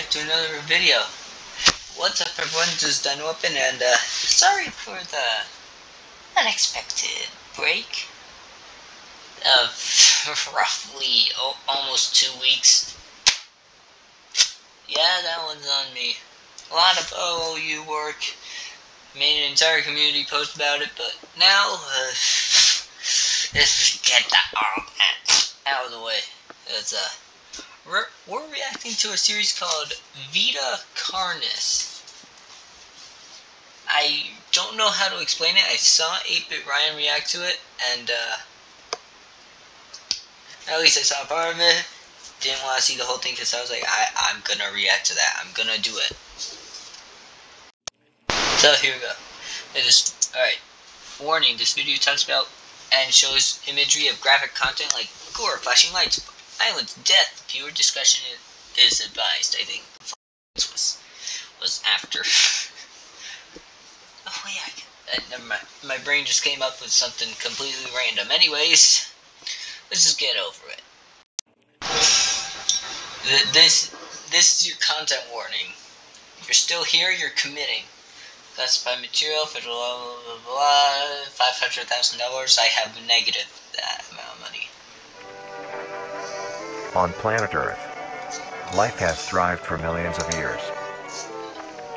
back to another video. What's up everyone, this is Dino-Weapon, and sorry for the unexpected break of roughly almost 2 weeks. Yeah, that one's on me. A lot of OOU work, made an entire community post about it, but now, let's get that out of the way. It's we're reacting to a series called Vita Carnis. I don't know how to explain it. I saw 8-Bit Ryan react to it, and at least I saw part of it. Didn't want to see the whole thing because I was like, I'm gonna react to that. I'm gonna do it. So here we go. Alright. Warning, this video talks about and shows imagery of graphic content like gore, flashing lights, violence, death. Viewer discretion is advised. I think this was after. Oh wait, never mind. My brain just came up with something completely random. Anyways, let's just get over it. This is your content warning. If you're still here, you're committing. Classified material for blah blah blah. $500,000. I have negative that amount of money. On planet Earth, life has thrived for millions of years.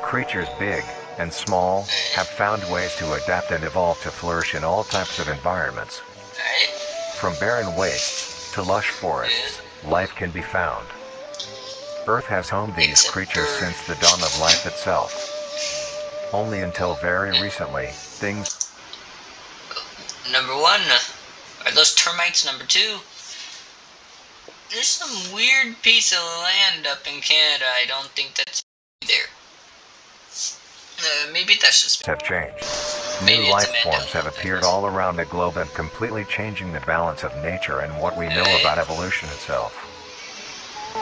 Creatures big and small have found ways to adapt and evolve to flourish in all types of environments. From barren wastes to lush forests, life can be found. Earth has homed these creatures since the dawn of life itself. Only until very recently, things... Number one, are those termites? Number two, there's some weird piece of land up in Canada. I don't think that's there. Maybe that's just... have changed. New life forms have appeared all around the globe and completely changing the balance of nature and what we know about evolution itself.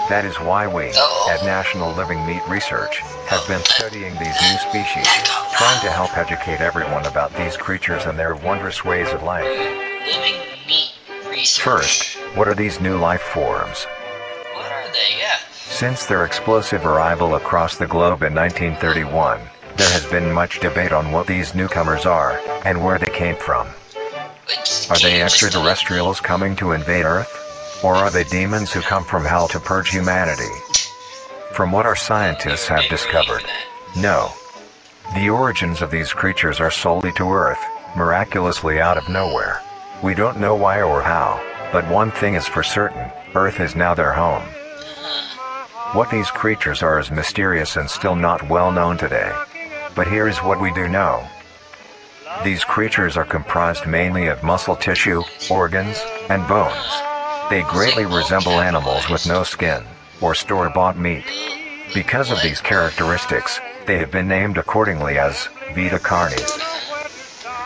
That is why we, at National Living Meat Research, have been studying these new species, trying to help educate everyone about these creatures and their wondrous ways of life. Living Meat Research. First, what are these new life forms? What are they? Yeah. Since their explosive arrival across the globe in 1931, there has been much debate on what these newcomers are, and where they came from. Are they extraterrestrials coming to invade Earth? Or are they demons who come from hell to purge humanity? From what our scientists have discovered, no. The origins of these creatures are solely to Earth, miraculously out of nowhere. We don't know why or how, but one thing is for certain, Earth is now their home. What these creatures are is mysterious and still not well known today. But here is what we do know. These creatures are comprised mainly of muscle tissue, organs, and bones. They greatly resemble animals with no skin, or store-bought meat. Because of these characteristics, they have been named accordingly as Vita Carnis.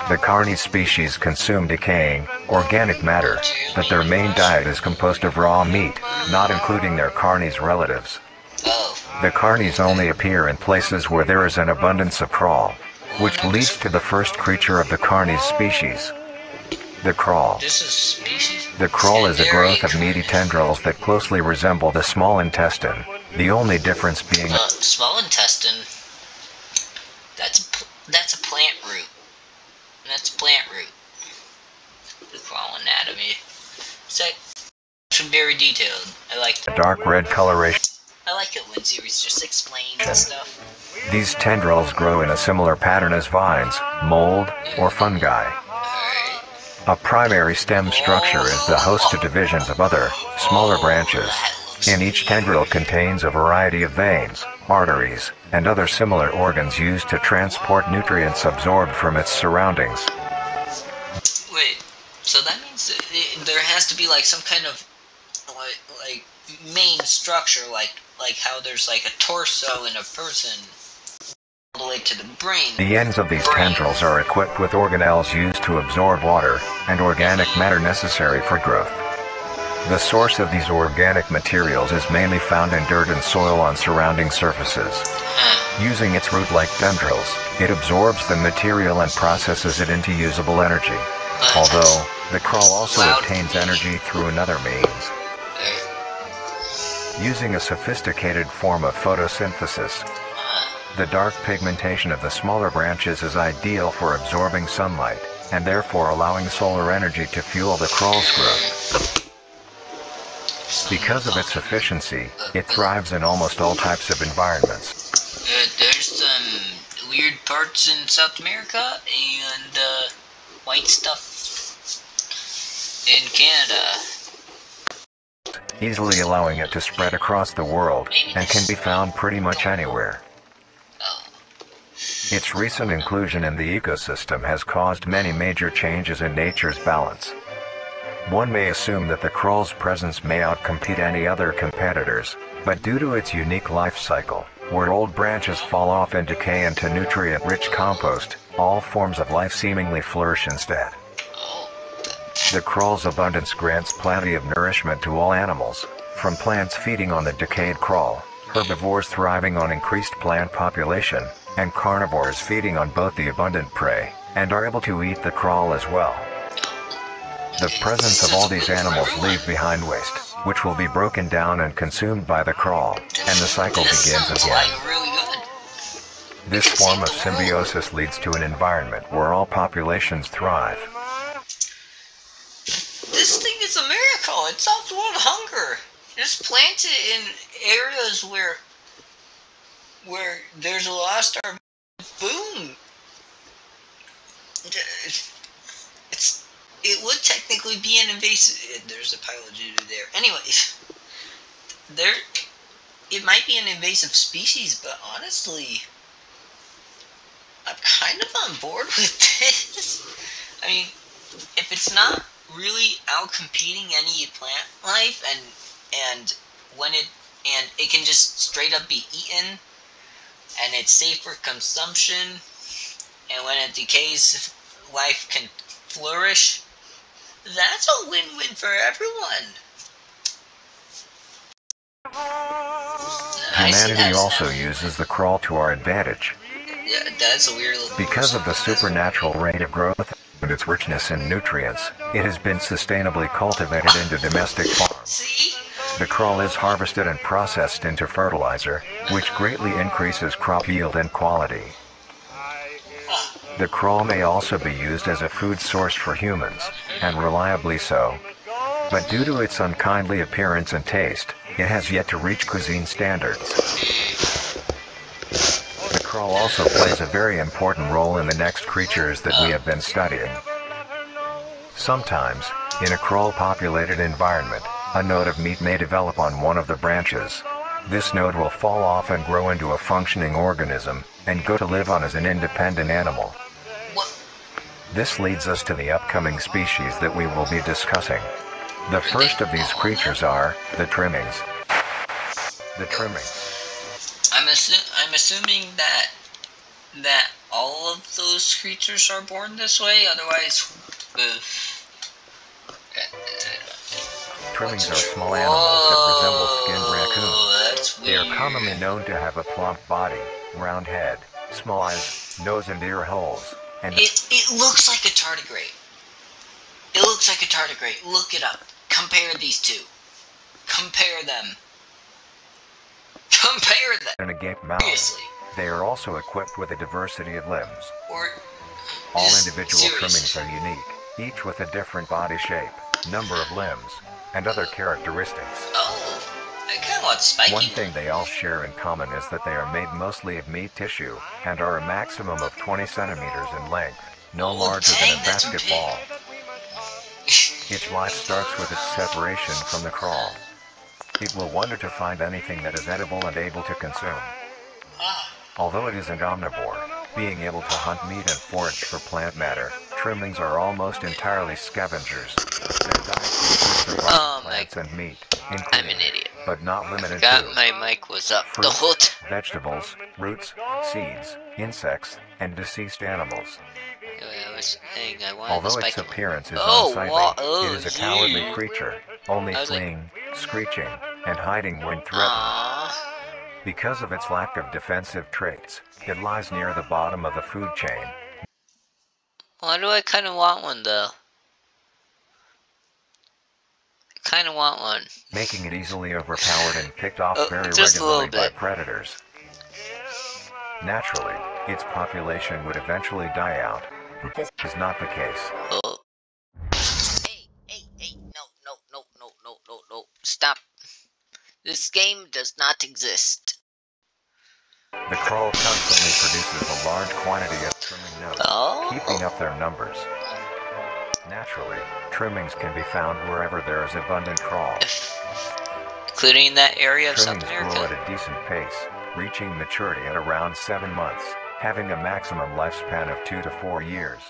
The Carnis species consume decaying, organic matter, but their main diet is composed of raw meat, not including their Carnis relatives. The Carnis only appear in places where there is an abundance of crawl, which leads to the first creature of the Carnis species. The crawl. The crawl is a growth of meaty tendrils that closely resemble the small intestine, the only difference being... small intestine? That's a plant root. That's a plant root. The crawl anatomy. So, very detailed. I like a dark red coloration. I like it when series just explains and stuff. These tendrils grow in a similar pattern as vines, mold, or fungi. A primary stem structure is the host to divisions of other, smaller branches. In each tendril contains a variety of veins, arteries, and other similar organs used to transport nutrients absorbed from its surroundings. Wait, so that means there has to be like some kind of like main structure, like how there's like a torso in a person. All the way to the brain. The ends of these tendrils are equipped with organelles used to absorb water and organic matter necessary for growth. The source of these organic materials is mainly found in dirt and soil on surrounding surfaces. Using its root-like tendrils, it absorbs the material and processes it into usable energy. Although, the crawl also obtains energy through another means. using a sophisticated form of photosynthesis. The dark pigmentation of the smaller branches is ideal for absorbing sunlight, and therefore allowing solar energy to fuel the crawl's growth. Because of its efficiency, it thrives in almost all types of environments. There's some weird parts in South America and white stuff in Canada. Easily allowing it to spread across the world, and can be found pretty much anywhere. Its recent inclusion in the ecosystem has caused many major changes in nature's balance. One may assume that the crawl's presence may outcompete any other competitors, but due to its unique life cycle, where old branches fall off and decay into nutrient-rich compost, all forms of life seemingly flourish instead. The crawl's abundance grants plenty of nourishment to all animals, from plants feeding on the decayed crawl, herbivores thriving on increased plant population, and carnivores feeding on both the abundant prey, and are able to eat the crawl as well. The presence of all these animals leave behind waste, which will be broken down and consumed by the crawl, and the cycle begins again. This form of symbiosis leads to an environment where all populations thrive. This thing is a miracle. It solves world hunger. Just plant it in areas where there's a lot of starvation. Boom. It would technically be an invasive. There's a pile of doo-doo there. Anyways, it might be an invasive species, but honestly, I'm kind of on board with this. I mean, if it's not really out competing any plant life, and it can just straight up be eaten, and it's safe for consumption, and when it decays, life can flourish. That's a win-win for everyone. Humanity also uses the crawl to our advantage. Yeah, that's a weird little Because of the supernatural rate of growth and its richness in nutrients, it has been sustainably cultivated into domestic farms. See? The crawl is harvested and processed into fertilizer, which greatly increases crop yield and quality. The crawl may also be used as a food source for humans, and reliably so. But due to its unkindly appearance and taste, it has yet to reach cuisine standards. The crawl also plays a very important role in the next creatures that we have been studying. Sometimes, in a crawl-populated environment, a node of meat may develop on one of the branches. This node will fall off and grow into a functioning organism, and go to live on as an independent animal. This leads us to the upcoming species that we will be discussing. The first of these creatures are the trimmings. The trimmings. I'm assuming that all of those creatures are born this way. Otherwise, Trimmings are small animals that resemble skinned raccoons. That's weird. They are commonly known to have a plump body, round head, small eyes, nose and ear holes, and It looks like a tardigrade. It looks like a tardigrade. Look it up. Compare these two. Compare them. Compare them. and a gaped mouth. Seriously. They are also equipped with a diversity of limbs. Or All just individual trimmings seriously. are unique, each with a different body shape, number of limbs, and other characteristics. Oh, I kind of want spiky. One thing they all share in common is that they are made mostly of meat tissue, and are a maximum of 20 centimeters in length, no Oh, larger dang, than a that's basketball. Its life starts with its separation from the crawl. It will wonder to find anything that is edible and able to consume. Ah, Although it is an omnivore, being able to hunt meat and forage for plant matter, trimmings are almost entirely scavengers. Their diet consists of plants and meat, I'm including, an idiot. but not limited Forgot to, my mic was up the fruits, whole time. vegetables, roots, seeds, insects, and deceased animals. I was saying I wanted the Although its spiky one. appearance is Oh, unsightly, it is a yeah. cowardly creature, only I was like- fleeing, screeching, and hiding when threatened. Aww. Because of its lack of defensive traits, it lies near the bottom of the food chain. Why do I kind of want one though? I kind of want one. Making it easily overpowered and picked off very just a little regularly by bit. predators. Naturally, its population would eventually die out. This is not the case. Oh. Hey, no. Stop. This game does not exist. The crawl constantly produces a large quantity of trimming nodes, keeping up their numbers. Naturally, trimmings can be found wherever there is abundant crawl. Including that area of South Trimmings America. grow at a decent pace, reaching maturity at around 7 months, having a maximum lifespan of 2 to 4 years.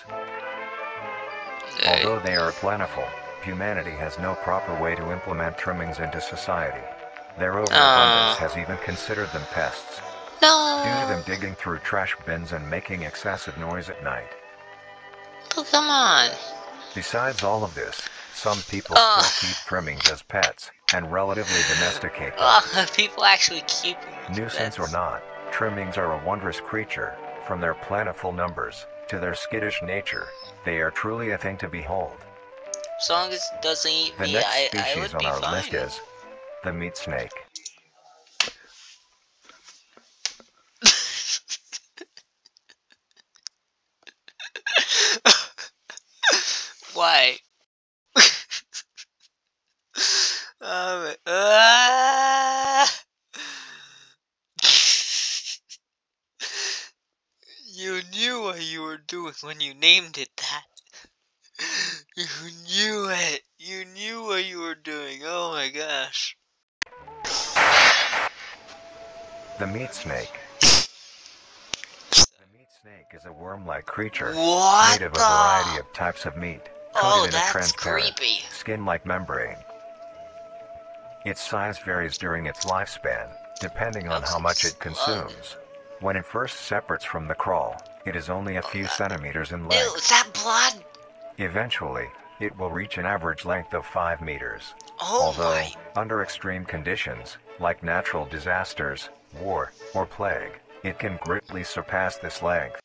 Although they are plentiful, humanity has no proper way to implement trimmings into society. Their overabundance has even considered them pests. No. Due to them digging through trash bins and making excessive noise at night. Oh, come on. Besides all of this, some people still keep trimmings as pets and relatively domesticate them. People actually keep them. Nuisance or not, trimmings are a wondrous creature. From their plentiful numbers to their skittish nature, they are truly a thing to behold. As long as it doesn't eat The me, next I species would on be our fine. list is the meat snake. Why? You knew what you were doing when you named it that. You knew it. You knew what you were doing. Oh my gosh. The meat snake. The meat snake is a worm-like creature made of a variety of types of meat, coated in a transparent, skin-like membrane. Its size varies during its lifespan, depending on how much it consumes. When it first separates from the crawl, it is only a few centimeters in length. Ew, is that blood? Eventually, it will reach an average length of 5 meters. Oh Although, my. under extreme conditions, like natural disasters, war, or plague, it can greatly surpass this length.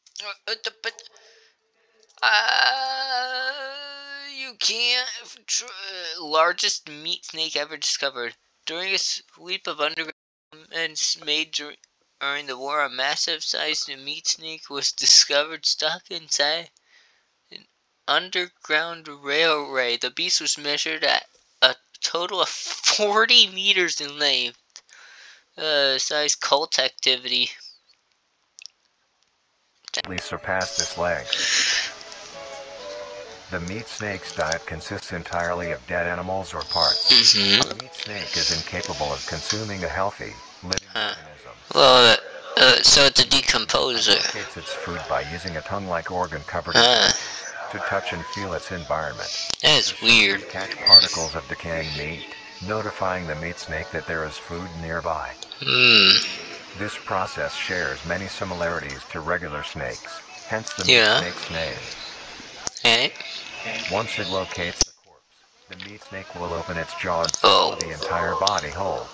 You can't. Largest meat snake ever discovered. During a sweep of underground made during the war, a massive-sized meat snake was discovered stuck inside an underground railway. The beast was measured at a total of 40 meters in length. Size cult activity. Surpass this length. The meat snake's diet consists entirely of dead animals or parts. A meat snake is incapable of consuming a healthy, living organism. Well, so it's a decomposer. It locates its food by using a tongue-like organ covered in tissues to touch and feel its environment. That is weird. Catch particles of decaying meat, notifying the meat snake that there is food nearby. This process shares many similarities to regular snakes, hence the meat snake's name. Okay. Once it locates the corpse, the meat snake will open its jaw and swallow the entire body whole.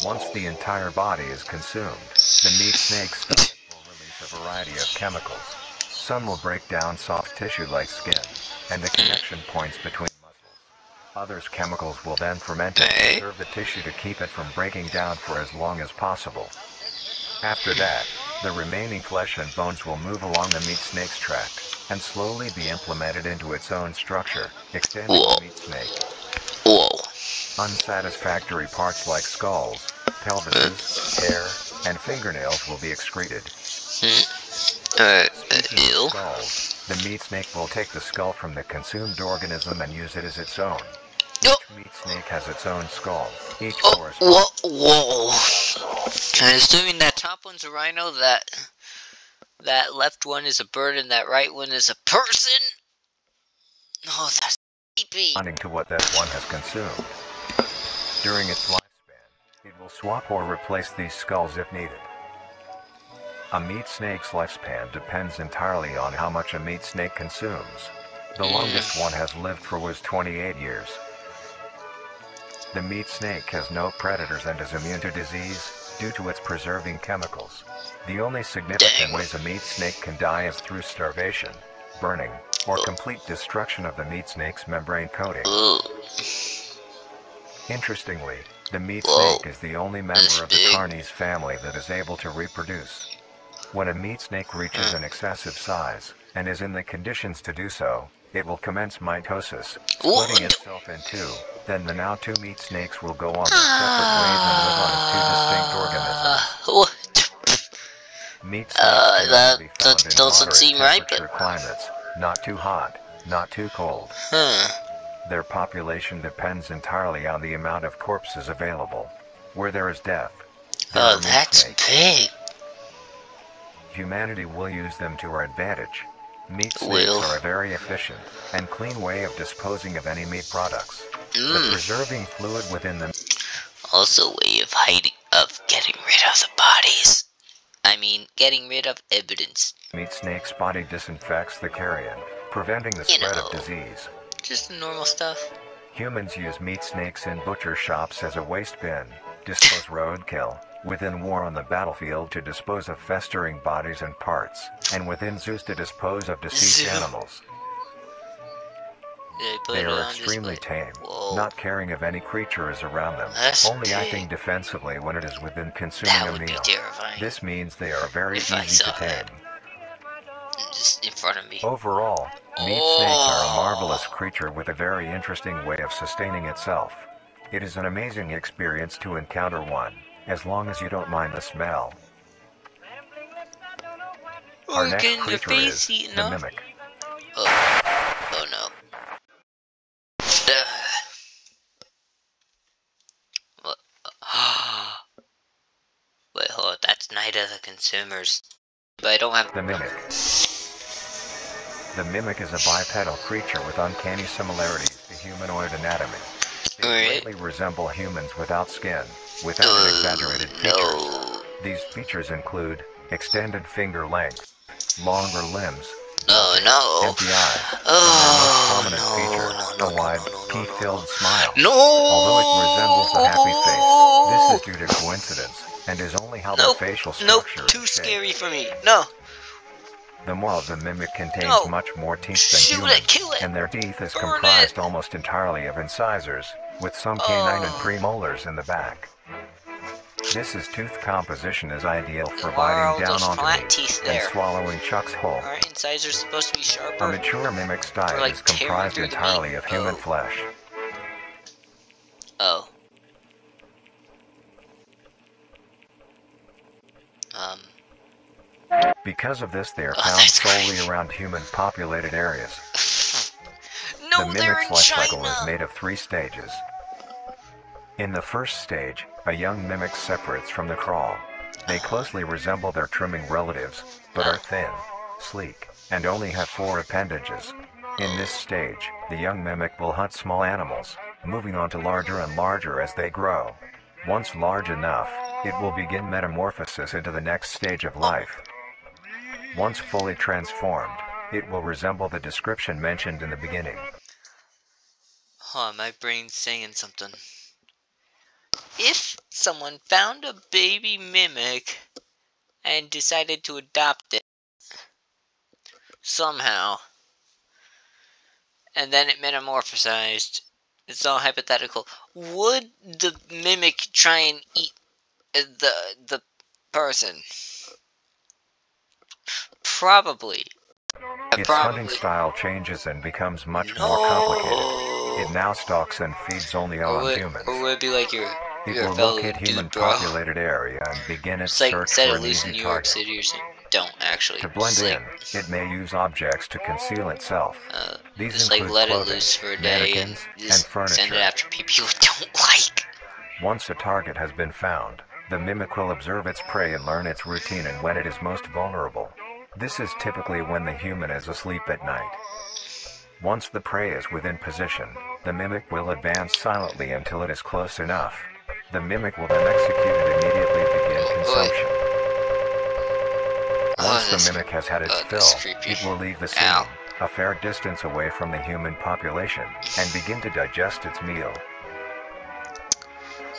Once the entire body is consumed, the meat snake's stomach will release a variety of chemicals. Some will break down soft tissue like skin, and the connection points between muscles. Others chemicals will then ferment and preserve the tissue to keep it from breaking down for as long as possible. After that, the remaining flesh and bones will move along the meat snake's tract and slowly be implemented into its own structure, extending the meat snake. Unsatisfactory parts like skulls, pelvises, hair, and fingernails will be excreted. Speaking of skulls, the meat snake will take the skull from the consumed organism and use it as its own. Each meat snake has its own skull. Each corresponds. I'm assuming that top one's a rhino, that left one is a bird, and that right one is a person? Oh, that's creepy. Responding to what that one has consumed. During its lifespan, it will swap or replace these skulls if needed. A meat snake's lifespan depends entirely on how much a meat snake consumes. The longest one has lived for was 28 years. The meat snake has no predators and is immune to disease due to its preserving chemicals. The only significant ways a meat snake can die is through starvation, burning, or complete destruction of the meat snake's membrane coating. Interestingly, the meat Whoa. snake is the only member of the Carnis family that is able to reproduce. When a meat snake reaches an excessive size, and is in the conditions to do so, it will commence mitosis, splitting itself in two. Then the now two meat snakes will go on their separate ways and live on as two distinct organisms. Meat snakes can only be found in moderate temperature climates, not too hot, not too cold. Their population depends entirely on the amount of corpses available. Where there is death, there are meat snakes. Big. Humanity will use them to our advantage. Meat snakes are a very efficient and clean way of disposing of any meat products. The preserving fluid within them also a way of getting rid of the bodies. I mean, getting rid of evidence. Meat snake's body disinfects the carrion, preventing the spread of disease. Just the normal stuff. Humans use meat snakes in butcher shops as a waste bin, dispose roadkill, within war on the battlefield to dispose of festering bodies and parts, and within zoos to dispose of deceased animals. They are extremely tame, not caring if any creature is around them, only acting defensively when it is within consuming a meal. This means they are very easy to tame. Just in front of me. Overall, meat snakes are a marvelous creature with a very interesting way of sustaining itself. It is an amazing experience to encounter one, as long as you don't mind the smell. Our next creature is the mimic. Oh no. Wait, hold on. That's Night of the Consumers. But I don't have the mimic. The mimic is a bipedal creature with uncanny similarities to humanoid anatomy. They greatly resemble humans without skin, without exaggerated features. These features include extended finger length, longer limbs, empty eyes, and their most prominent feature, a wide, teeth-filled smile. Although it resembles a happy face, this is due to coincidence, and is only how their facial structure is too scary for me. No. The maw of the mimic contains much more teeth than humans, and their teeth is comprised almost entirely of incisors, with some canine and premolars in the back. This tooth composition is ideal for biting down onto meat and swallowing Chuck's whole. Aren't incisors supposed to be sharper? A mature mimic's diet is comprised entirely of human flesh. Because of this, they are found solely around human-populated areas. The mimic's life cycle is made of 3 stages. In the first stage, a young mimic separates from the crawl. They closely resemble their trimming relatives, but are thin, sleek, and only have 4 appendages. In this stage, the young mimic will hunt small animals, moving on to larger and larger as they grow. Once large enough, it will begin metamorphosis into the next stage of life. Once fully transformed, it will resemble the description mentioned in the beginning. My brain's saying something. If someone found a baby mimic and decided to adopt it somehow, and then it metamorphosized, it's all hypothetical, would the mimic try and eat the person? Probably. Its hunting style changes and becomes much more complicated. It now stalks and feeds only on humans. Or would it be like your It will locate human-populated area and begin its search for an easy target. City or something. Don't actually. To blend in, it may use objects to conceal itself. These include let clothing, it loose for a day mannequins, and furniture. Send it after people you don't like. Once a target has been found, the mimic will observe its prey and learn its routine and when it is most vulnerable. This is typically when the human is asleep at night. Once the prey is within position, the mimic will advance silently until it is close enough. The mimic will then execute and immediately begin consumption. Once the mimic has had its fill, it will leave the scene, a fair distance away from the human population, and begin to digest its meal.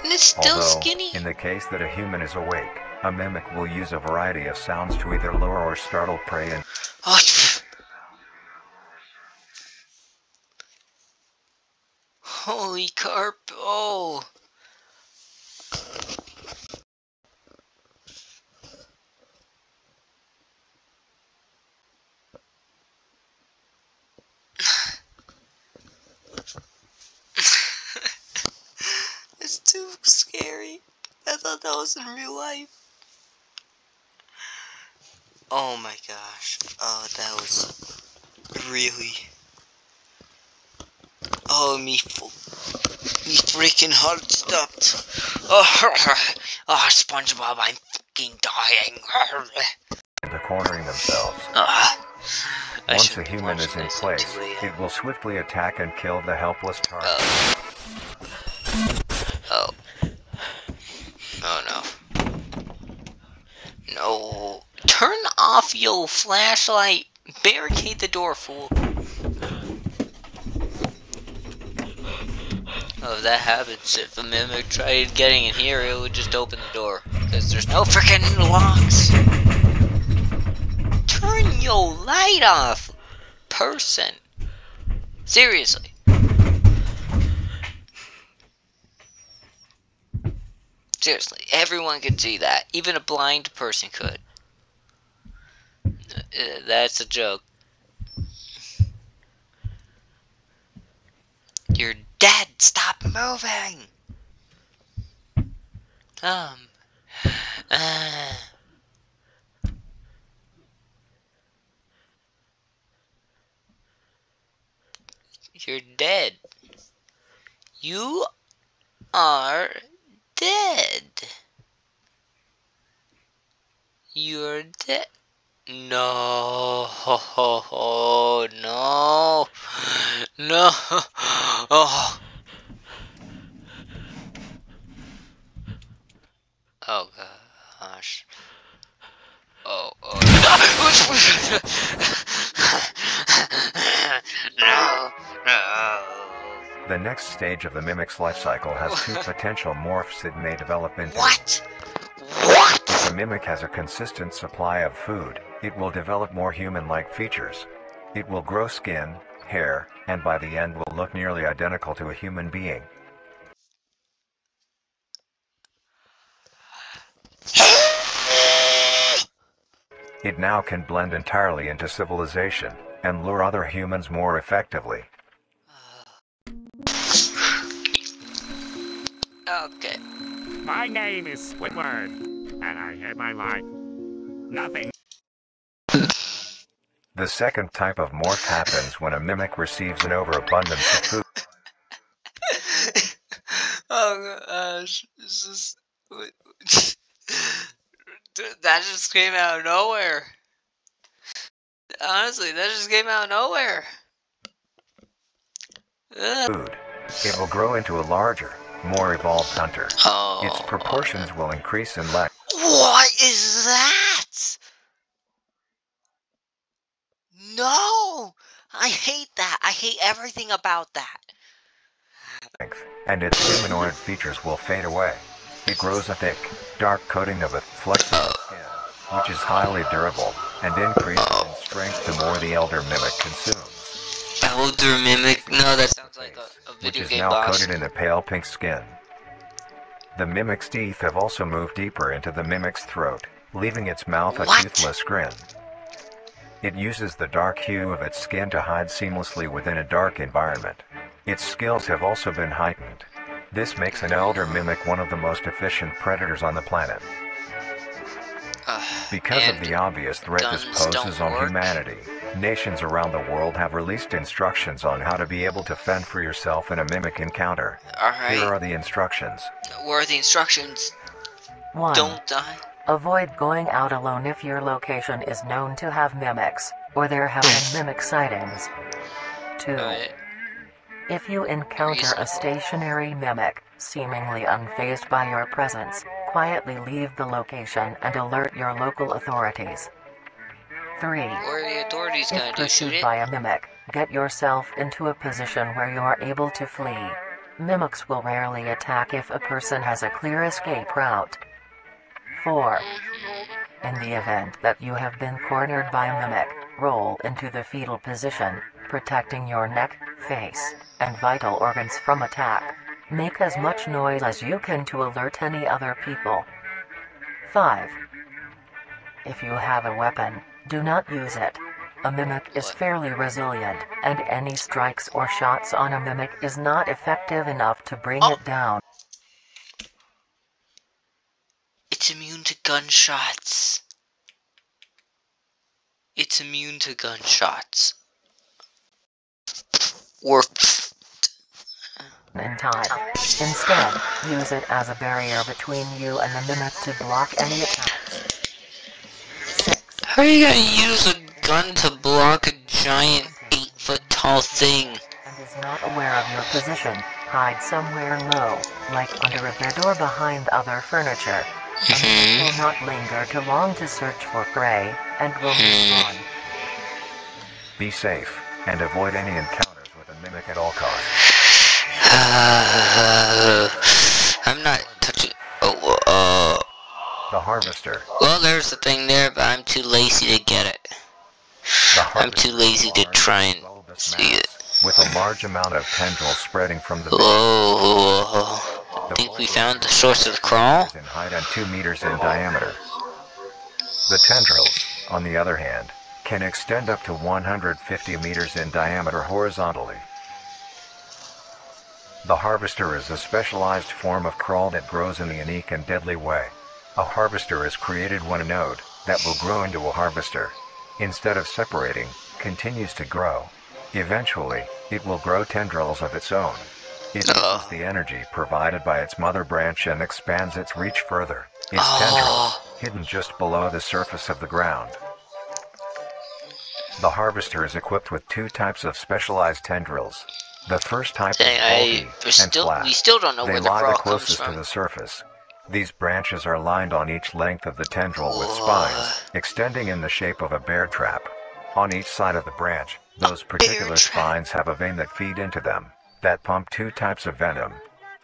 And it's still skinny. In the case that a human is awake, a mimic will use a variety of sounds to either lure or startle prey and... Holy Polycarp. Oh. It's too scary. I thought that was in real life. Oh my gosh. Oh, that was really... Oh, me freaking heart stopped. Oh, SpongeBob, I'm fucking dying. Into cornering themselves. Once a human is in place, it will swiftly attack and kill the helpless target. Oh. Oh no. No. Turn off your flashlight. Barricade the door, fool. Oh, if that happens, if a mimic tried getting in here, it would just open the door. Because there's no freaking locks. Turn your light off, person. Seriously. Seriously, everyone could see that. Even a blind person could. That's a joke. You're dead! Stop moving! You're dead. You are dead. You're dead. No, no, no. Oh, oh gosh. Oh, no, no. The next stage of the mimic's life cycle has two potential morphs it may develop into. What? What? If a mimic has a consistent supply of food, it will develop more human-like features. It will grow skin, hair, and by the end will look nearly identical to a human being. It now can blend entirely into civilization and lure other humans more effectively. Okay. My name is Squidward, and I hate my life. Nothing. The second type of morph happens when a mimic receives an overabundance of food. Oh gosh, this is... That just came out of nowhere. Honestly, that just came out of nowhere. Food. It will grow into a larger, more evolved hunter. Oh. Its proportions will increase in length. What is that? No! I hate that. I hate everything about that. And its humanoid features will fade away. It grows a thick, dark coating of a flexible skin, which is highly durable, and increases in strength the more the elder mimic consumes. Elder mimic? No, that sounds like a Which video is game now boss. coated in a pale pink skin. The mimic's teeth have also moved deeper into the mimic's throat, leaving its mouth a toothless grin. It uses the dark hue of its skin to hide seamlessly within a dark environment. Its skills have also been heightened. This makes an elder mimic one of the most efficient predators on the planet. Because of the obvious threat this poses on humanity, nations around the world have released instructions on how to be able to fend for yourself in a mimic encounter. Alright. Here are the instructions. Where are the instructions? 1. Don't die. Avoid going out alone if your location is known to have mimics, or there have been mimic sightings. 2. Alright. If you encounter a stationary mimic, seemingly unfazed by your presence, quietly leave the location and alert your local authorities. 3. What are the authorities gonna If do? Shoot pursued it? by a mimic, get yourself into a position where you are able to flee. Mimics will rarely attack if a person has a clear escape route. 4. In the event that you have been cornered by a mimic, roll into the fetal position, protecting your neck, face, and vital organs from attack. Make as much noise as you can to alert any other people. 5. If you have a weapon, do not use it. A mimic is fairly resilient, and any strikes or shots on a mimic is not effective enough to bring it down. It's immune to gunshots. It's immune to gunshots. Or In time. Instead, use it as a barrier between you and the mimic to block any attacks. 6. how are you gonna use a gun to block a giant 8-foot-tall thing? And is not aware of your position, hide somewhere low, like under a bed or behind other furniture. A mimic will not linger too long to search for prey, and will move on. Be safe, and avoid any encounters with a mimic at all costs. I'm not touching. The Harvester. Well, there's the thing there, but I'm too lazy to get it. I'm too lazy to try and see it. With a large amount of tendrils spreading from the Oh, I think we found the source of the crawl. in height and 2 meters in diameter. The tendrils, on the other hand, can extend up to 150 meters in diameter horizontally. The Harvester is a specialized form of crawl that grows in a unique and deadly way. A harvester is created when a node that will grow into a harvester, instead of separating, continues to grow. Eventually, it will grow tendrils of its own. It uses the energy provided by its mother branch and expands its reach further. Its tendrils, hidden just below the surface of the ground. The harvester is equipped with 2 types of specialized tendrils. The first type is bulky and flat. We still don't know They where the lie crawl the comes closest to from. the surface. These branches are lined on each length of the tendril with spines, extending in the shape of a bear trap. On each side of the branch, those particular spines have a vein that feed into them, that pump 2 types of venom.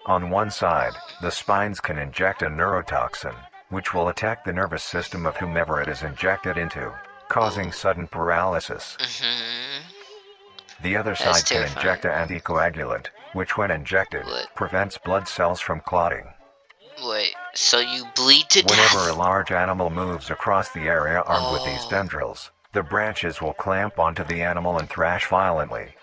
On one side, the spines can inject a neurotoxin, which will attack the nervous system of whomever it is injected into, causing sudden paralysis. The other That's side can inject an anticoagulant, which when injected, prevents blood cells from clotting. Wait, so you bleed to Whenever a death? large animal moves across the area armed with these tendrils, the branches will clamp onto the animal and thrash violently.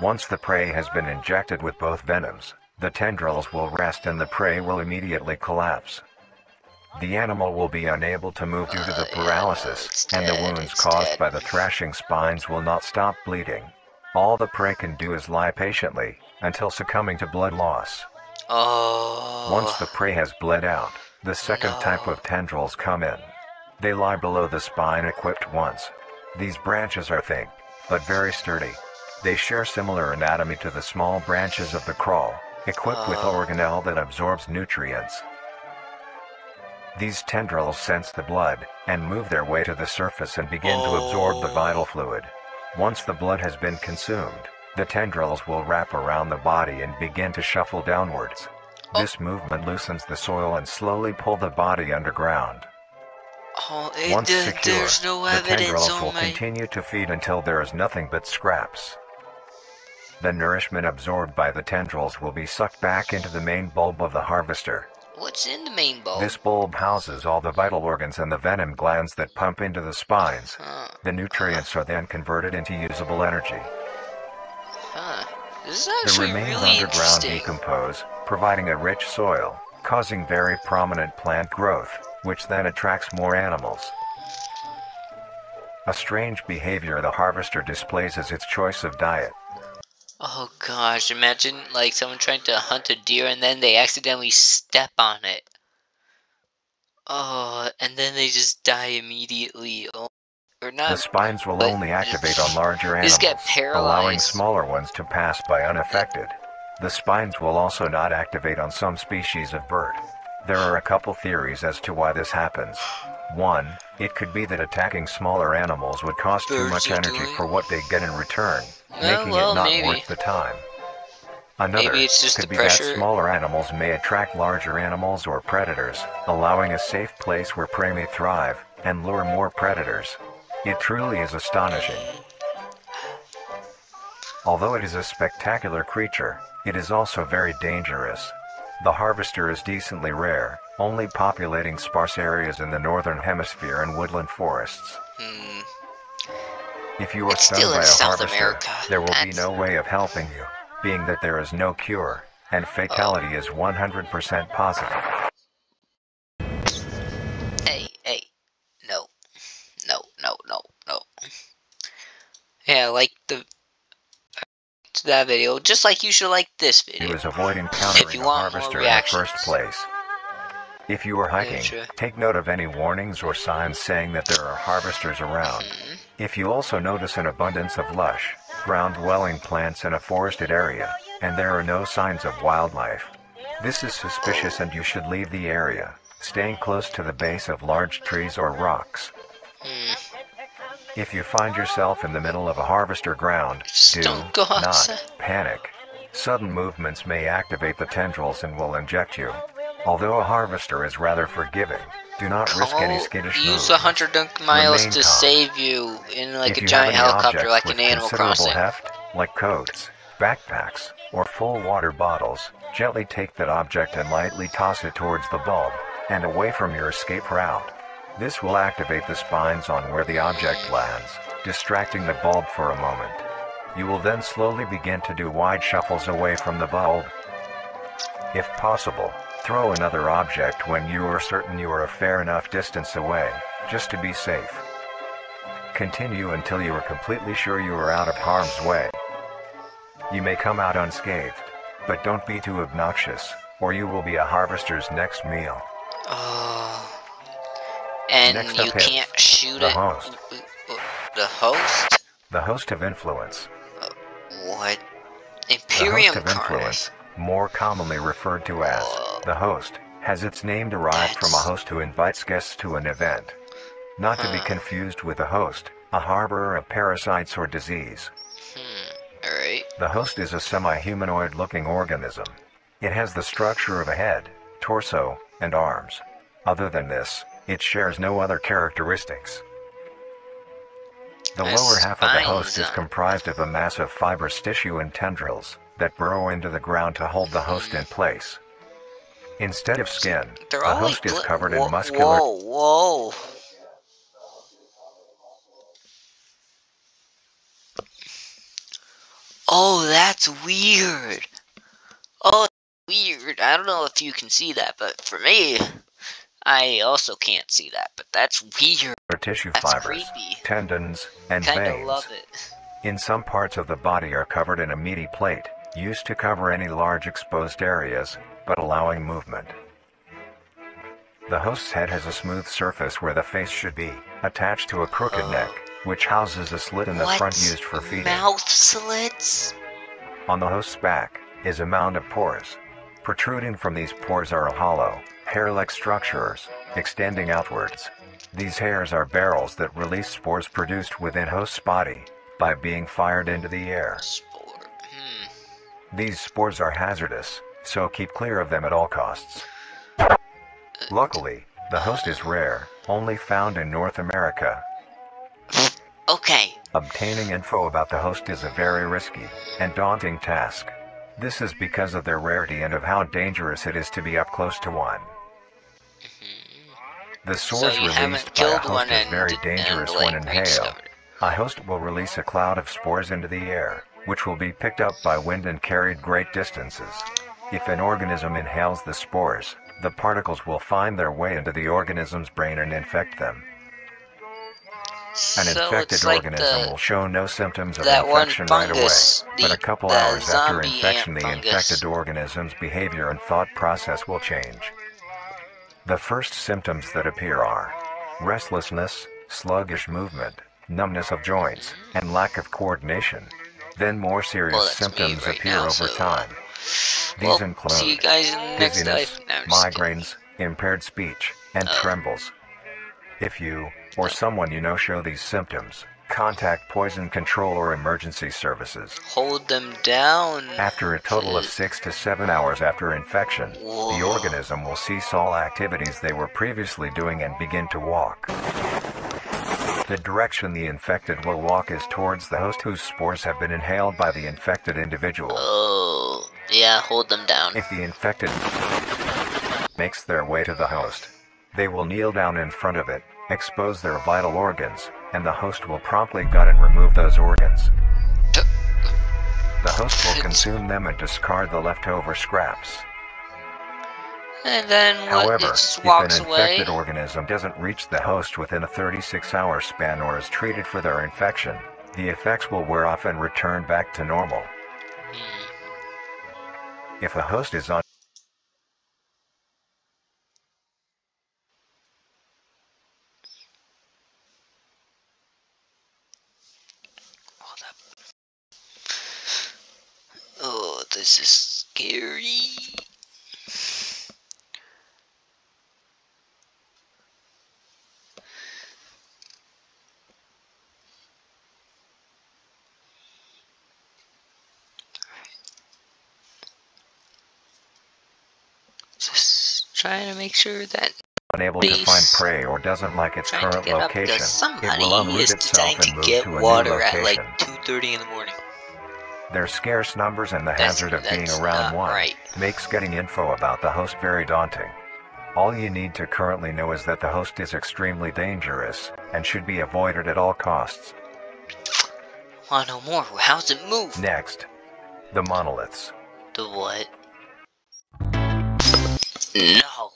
Once the prey has been injected with both venoms, the tendrils will rest and the prey will immediately collapse. The animal will be unable to move due to the paralysis, and the wounds caused by the thrashing spines will not stop bleeding. All the prey can do is lie patiently, until succumbing to blood loss. Once the prey has bled out, the second type of tendrils come in. They lie below the spine equipped once. These branches are thick, but very sturdy. They share similar anatomy to the small branches of the crawl, equipped with organelle that absorbs nutrients. These tendrils sense the blood, and move their way to the surface and begin to absorb the vital fluid. Once the blood has been consumed, the tendrils will wrap around the body and begin to shuffle downwards. This movement loosens the soil and slowly pull the body underground. Once secure, there's no the evidence tendrils on will my... continue to feed until there is nothing but scraps. The nourishment absorbed by the tendrils will be sucked back into the main bulb of the harvester. What's in the main bulb? This bulb houses all the vital organs and the venom glands that pump into the spines. The nutrients are then converted into usable energy. This is The actually remains really underground interesting. decompose, providing a rich soil, causing very prominent plant growth, which then attracts more animals. A strange behavior the harvester displays as its choice of diet. Oh gosh, imagine like someone trying to hunt a deer and then they accidentally step on it. Oh, and then they just die immediately. Oh, or not. The spines will but only activate on larger just animals, get paralyzed. allowing smaller ones to pass by unaffected. The spines will also not activate on some species of bird. There are a couple theories as to why this happens. One, it could be that attacking smaller animals would cost too much energy for what they get in return, making it not worth the time. Another Maybe it's just could the be pressure. that smaller animals may attract larger animals or predators, allowing a safe place where prey may thrive, and lure more predators. It truly is astonishing. Although it is a spectacular creature, it is also very dangerous. The harvester is decently rare, only populating sparse areas in the northern hemisphere and woodland forests. If you are It's stung still by in a South harvester, America. there will be That's- no way of helping you, being that there is no cure, and fatality is 100% possible. Hey, no. Yeah, like that video, just like you should like this video. You is avoid encountering If you a want more harvester in the reactions. first place. If you are hiking, sure. take note of any warnings or signs saying that there are harvesters around. If you also notice an abundance of lush, ground-dwelling plants in a forested area, and there are no signs of wildlife, this is suspicious and you should leave the area, staying close to the base of large trees or rocks. If you find yourself in the middle of a harvester ground, do Don't go outside. not panic. Sudden movements may activate the tendrils and will inject you. Although a harvester is rather forgiving, do not risk any skittish Use moves. 100 dunk miles Remain to calm. save you in like If a you giant have any helicopter, objects like with in Animal considerable Crossing. heft, like coats, backpacks, or full water bottles, gently take that object and lightly toss it towards the bulb, and away from your escape route. This will activate the spines on where the object lands, distracting the bulb for a moment. You will then slowly begin to do wide shuffles away from the bulb. If possible, throw another object when you are certain you are a fair enough distance away, just to be safe. Continue until you are completely sure you are out of harm's way. You may come out unscathed, but don't be too obnoxious, or you will be a harvester's next meal. Oh. And Next you up is can't shoot the it. host. The host? The host of influence. What? The Imperium host of Carnis. influence, more commonly referred to as the host, has its name derived from a host who invites guests to an event. Not to be confused with a host, a harborer of parasites or disease. Alright. The host is a semi-humanoid looking organism. It has the structure of a head, torso, and arms. Other than this, it shares no other characteristics. The lower half of the host is comprised of a mass of fibrous tissue and tendrils that burrow into the ground to hold the host in place. Instead of skin, They're the all host like is covered in whoa, muscular... Whoa. Oh, that's weird. Oh, weird. I don't know if you can see that, but for me, I also can't see that, but that's weird. tissue That's fibers, creepy. tendons, and Kinda veins. love it. In some parts of the body are covered in a meaty plate, used to cover any large exposed areas, but allowing movement. The host's head has a smooth surface where the face should be, attached to a crooked neck, which houses a slit in the front used for feeding. Mouth slits? On the host's back is a mound of pores. Protruding from these pores are hollow, hair-like structures, extending outwards. These hairs are barrels that release spores produced within host's body by being fired into the air. Spore. These spores are hazardous, so keep clear of them at all costs. Luckily, the host is rare, only found in North America. Okay. Obtaining info about the host is a very risky and daunting task. This is because of their rarity and of how dangerous it is to be up close to one. The spores you haven't released by a killed host one is very and, dangerous like, when inhaled. rediscovered it. A host will release a cloud of spores into the air, which will be picked up by wind and carried great distances. If an organism inhales the spores, the particles will find their way into the organism's brain and infect them. An So infected it's like organism will show no symptoms of that one infection right away, fungus, but a couple the hours after zombie infection ant the fungus. infected organism's behavior and thought process will change. The first symptoms that appear are restlessness, sluggish movement, numbness of joints, and lack of coordination. Then more serious Well, that's me symptoms right appear now, over so, time. These well, include see you guys in the next dizziness, life. No, I'm just kidding. migraines, impaired speech, and trembles. If you or someone you know show these symptoms, contact poison control or emergency services. Hold them down. After a total of 6 to 7 hours after infection, the organism will cease all activities they were previously doing and begin to walk. The direction the infected will walk is towards the host whose spores have been inhaled by the infected individual. Oh, yeah, hold them down. If the infected makes their way to the host, they will kneel down in front of it, expose their vital organs, and the host will promptly gut and remove those organs. The host will consume them and discard the leftover scraps. And then what? However, It just if walks an away. infected organism doesn't reach the host within a 36-hour span or is treated for their infection, the effects will wear off and return back to normal. If the host is on Oh, this is scary. Just trying to make sure that unable to find prey or doesn't like its trying to current get up location, because somebody it will unroot is itself trying and to move get to a new water at like location. 2:30 in the morning. Their scarce numbers and the hazard of being That's around not one right. makes getting info about the host very daunting. All you need to currently know is that the host is extremely dangerous and should be avoided at all costs. Wanna know more? How's it move? Next, the monoliths. The what? No.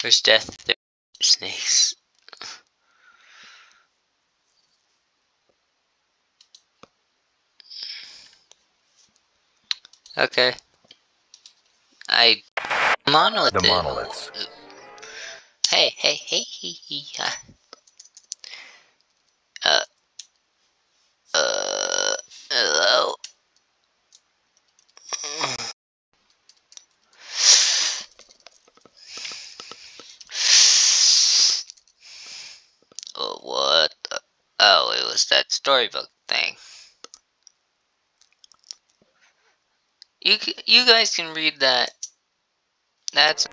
There's death. There's snakes. Okay. Monolith. The monoliths. Hey. Hello. Oh, what? Oh, it was that storybook thing. You guys can read that. That's,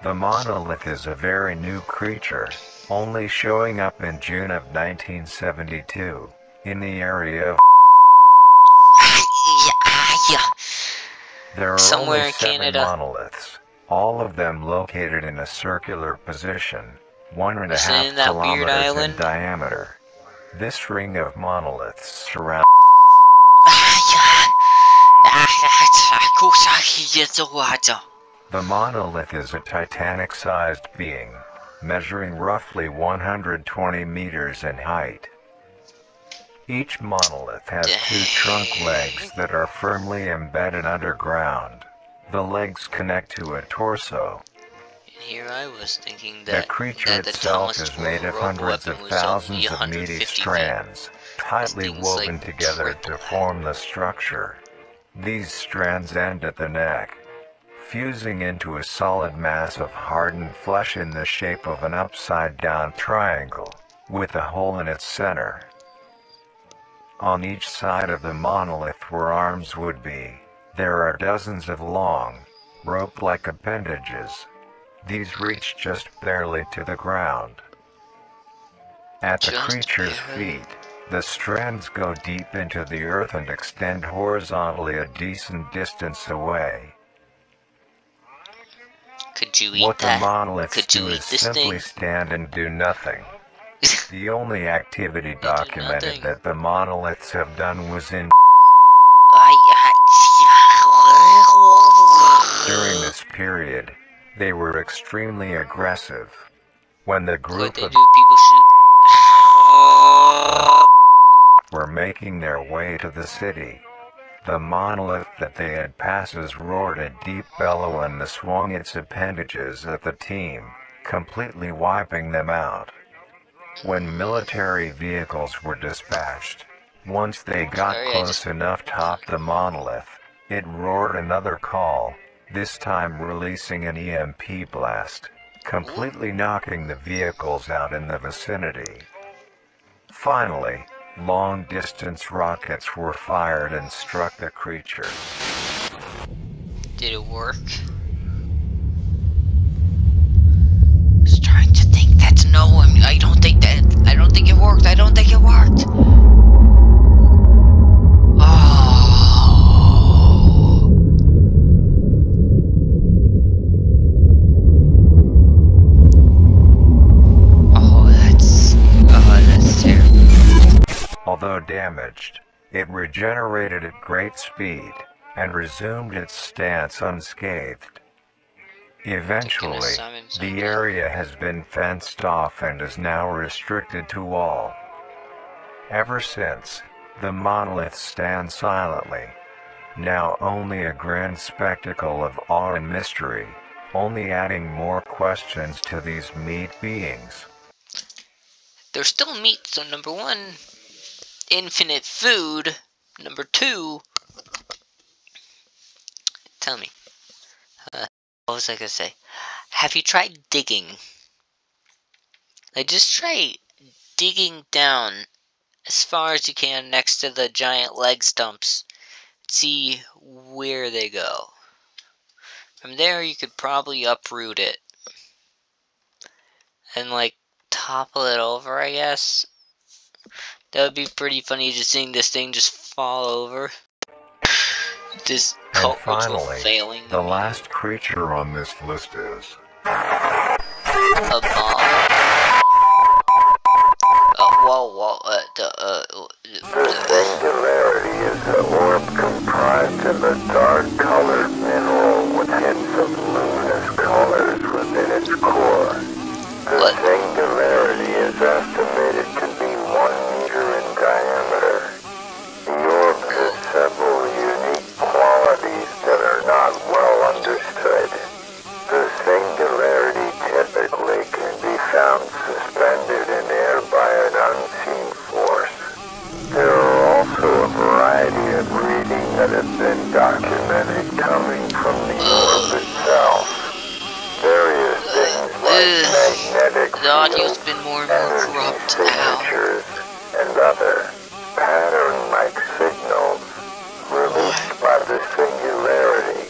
The monolith is a very new creature, only showing up in June of 1972, in the area of yeah. There are Somewhere only in 7 Canada. monoliths, all of them located in a circular position, 1.5 Is it in that weird kilometers island? in diameter. This ring of monoliths surrounds The monolith is a Titanic-sized being, measuring roughly 120 meters in height. Each monolith has 2 trunk legs that are firmly embedded underground. The legs connect to a torso. Here I was thinking The that creature that the itself tallest is made of rope hundreds of weapon was thousands of 150 meaty feet. strands, tightly thing's woven like together triple to that. form the structure. These strands end at the neck, fusing into a solid mass of hardened flesh in the shape of an upside-down triangle, with a hole in its center. On each side of the monolith where arms would be, there are dozens of long, rope-like appendages. These reach just barely to the ground. At the Just creature's barely. feet, the strands go deep into the earth and extend horizontally a decent distance away. Could you eat What that? the monoliths Could you do eat is this simply thing? stand and do nothing. The only activity do documented nothing. that the monoliths have done was in during this period, they were extremely aggressive. When the What group they of do? People shoot. were making their way to the city, the monolith that they had passes roared a deep bellow and swung its appendages at the team, completely wiping them out. When military vehicles were dispatched, once they got Sorry, I close just- enough to top the monolith, it roared another call, this time releasing an EMP blast, completely knocking the vehicles out in the vicinity. Finally, long-distance rockets were fired and struck the creature. Did it work? trying to think. That's no. I don't think that. I don't think it worked. I don't think it worked. That's terrible. Although damaged, it regenerated at great speed and resumed its stance unscathed. Eventually, the area has been fenced off and is now restricted to all. Ever since, the monolith stands silently, now only a grand spectacle of awe and mystery, only adding more questions to these meat beings. They're still meat, so number one, infinite food. Number two, tell me, what was I gonna say? Have you tried digging? Like, just try digging down as far as you can next to the giant leg stumps. See where they go. From there, you could probably uproot it. And, like, topple it over, I guess. That would be pretty funny, just seeing this thing just fall over. This cult ritual failing. The last creature on this list is a ball. The singularity is an orb comprised of a dark-colored mineral with hints of luminous colors within its core. The singularity is estimated to be 1 meter in diameter. The orb has several unique qualities that are not well understood. The singularity typically can be found suspended in air by an unseen force. There are also a variety of readings that have been documented coming from the orb itself. Various things like magnetic the audio's fields, been more and more energy corrupt. signatures, and other pattern-like signals released by the singularity.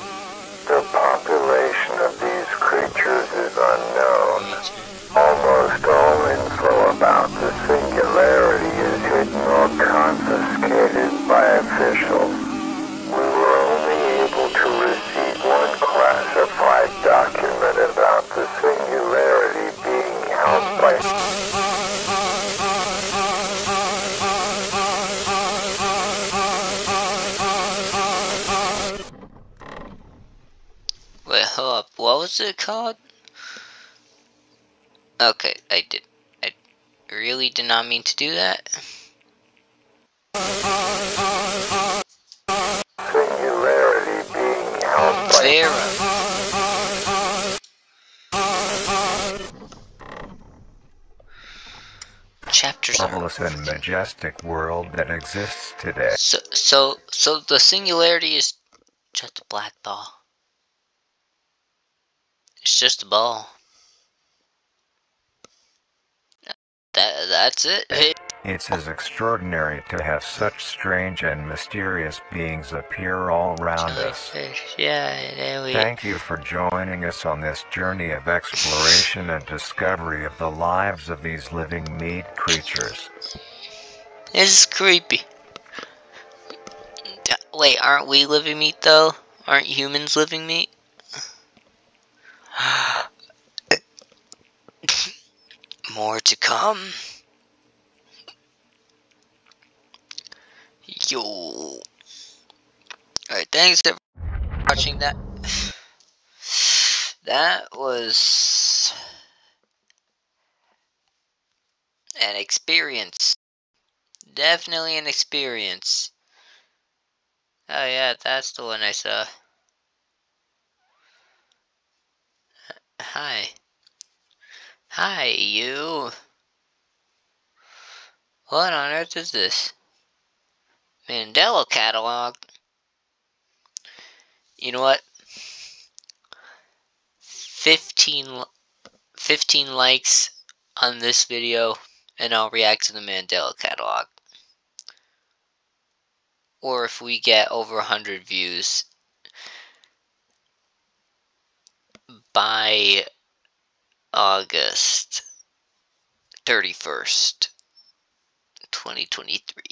The population of these creatures is unknown. Almost all info about the singularity is hidden or confiscated by officials. We were only able to receive one classified document about the singularity being held by Wait, hold up. What was it called? Okay, I really did not mean to do that. singularity being held by Vera. Chapters are marvelous and majestic world that exists today. so the singularity is just a black ball. It's just a ball. That's it. It's as extraordinary to have such strange and mysterious beings appear all around us. Yeah, there we Thank you for joining us on this journey of exploration and discovery of the lives of these living meat creatures. This is creepy. Wait, aren't we living meat though? Aren't humans living meat? More to come. Yo. Alright, thanks for watching that. That was an experience. Definitely an experience. Oh yeah, that's the one I saw. Hi. Hi, you. What on earth is this? Mandela catalog. You know what? 15 likes on this video and I'll react to the Mandela catalog. Or if we get over 100 views by August 31st, 2023.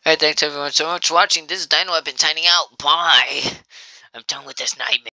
Alright, thanks everyone so much for watching. This is Dino-Weapon signing out. Bye. I'm done with this nightmare.